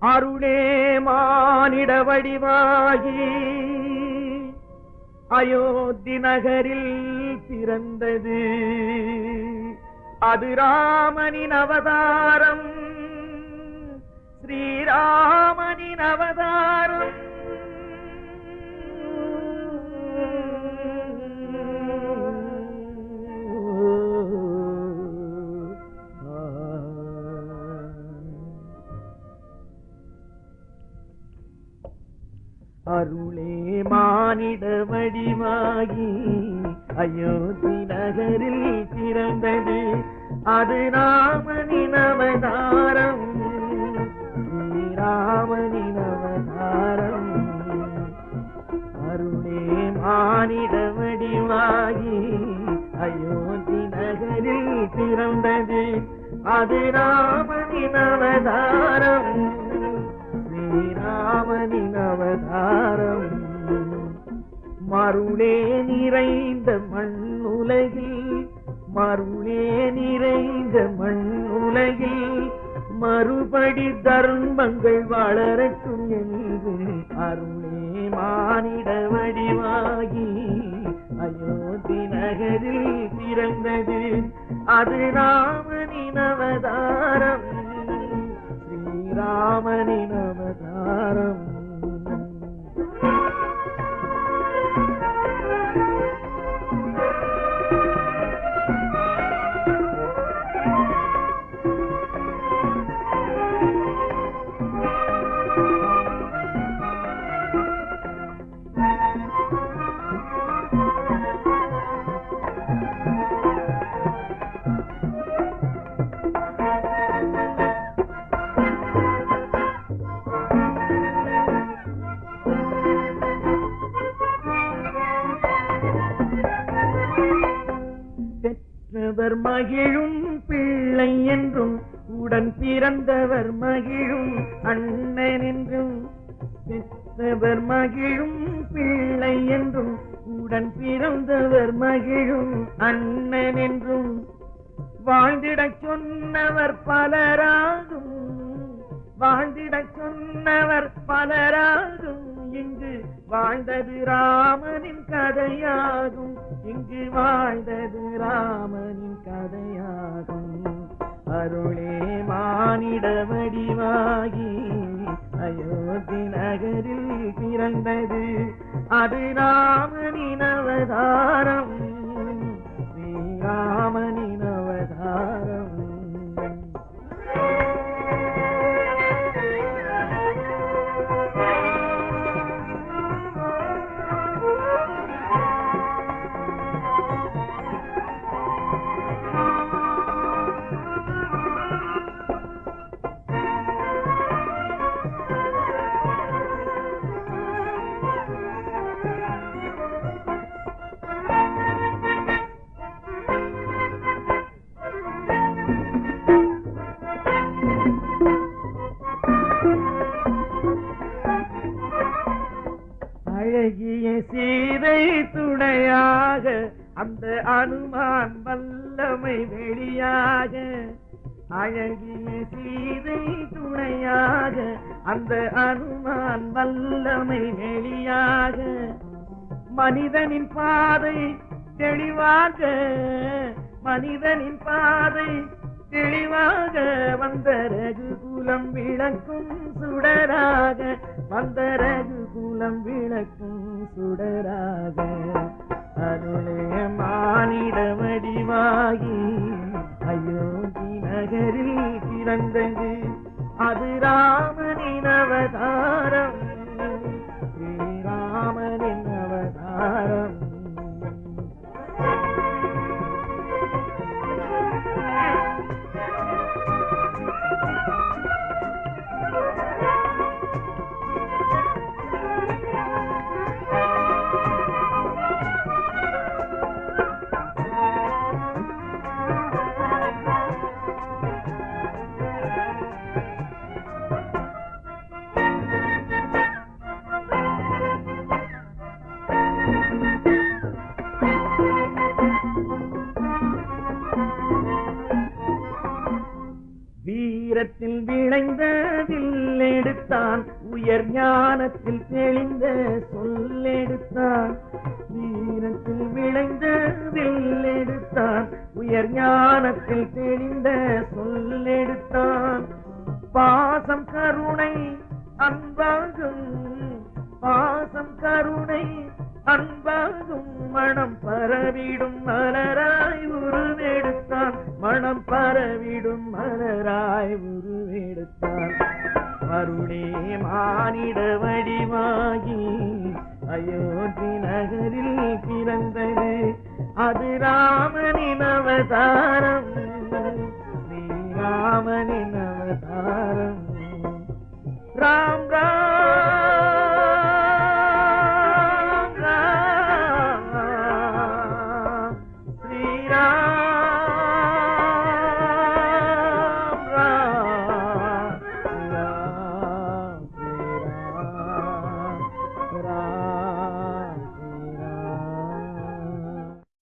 அருளே மானிட வடிவாகி அயோத்தி நகரில் பிறந்தது. அது ராமனின் அவதாரம், ஸ்ரீராமனின் அவதாரம். அருளே மானிட வடிவாகி அயோத்தி நகரில் பிறந்தது. அது ராமனின் அவதாரம், ஸ்ரீராமனின் அவதாரம். அருளே மானிட வடிவாகி அயோத்தி நகரில் பிறந்தது. அது ராமனின் அவதாரம், ஸ்ரீராமனின் அவதாரம். மருளே நிறைந்த மண்ணுலகில், மருளே நிறைந்த மண்ணுலகில் மறுபடி தர்மங்கள் வளரட்டும் என்று அருளே மானிட வடிவாகி அயோத்தி நகரில் பிறந்தது. அது ராமனின் அவதாரம், ஸ்ரீராமனின் அவதாரம். பெற்றவர் மகிழும் பிள்ளை என்றும், உடன் பிறந்தவர் மகிழும் அண்ணன் என்றும். பெற்றவர் மகிழும் பிள்ளை என்றும், உடன் பிறந்தவர் மகிழும் அண்ணன் என்றும். வாழ்ந்திடச் சொன்னவர் பலராகும், வாழ்ந்திடச் சொன்னவர் பலராகும். இங்கு வாழ்ந்தது ராமனின் கதையாகும், இங்கு வாழ்ந்தது ராமனின் கதையாகும். அருளே மானிட வடிவாகி அயோத்தி நகரில் பிறந்தது. அது ராமனின் அவதாரம், ஸ்ரீராமனின் அவதாரம். அழகிய சீதை துணையாக அந்த அனுமான் வல்லமை வெளியாக, அழகிய சீதை துணையாக அந்த அனுமான் வல்லமை வெளியாக. மனிதனின் பாதை தெளிவாக, மனிதனின் பாதை தெளிவாக வந்த ரகுகுலம் விளக்கும் சுடராக, வந்த ரகுகுலம் விளக்கும் சுடராக. அருளே மானிட வடிவாகி அயோத்தி நகரில் பிறந்தது. அது ராமனின் அவதாரம், ஸ்ரீராமனின் அவதாரம். சொல்லெடுத்தான் உயர் ஞானத்தில் தெளிந்த சொல்லெடுத்தான் வீரத்தில் விளைந்த வில்லெடுத்தான் உயர் ஞானத்தில் தெளிந்த சொல்லெடுத்தான் பாசம் கருணை அன்பாகும் பாசம் கருணை அன்பாகும் மனம் பரவிடும் மலராய் உருவெடுத்தான் மனம் பரவிடும் மலராய் உருவெடுத்தான் அருளே மானிட வடிவாகி அயோத்தி நகரில் பிறந்தது அது ராமனின் அவதாரம் ஸ்ரீராமனின் அவதாரம் ராம் ராம் ராம் ஸ்ரீராம் ராம் ராம் ராம்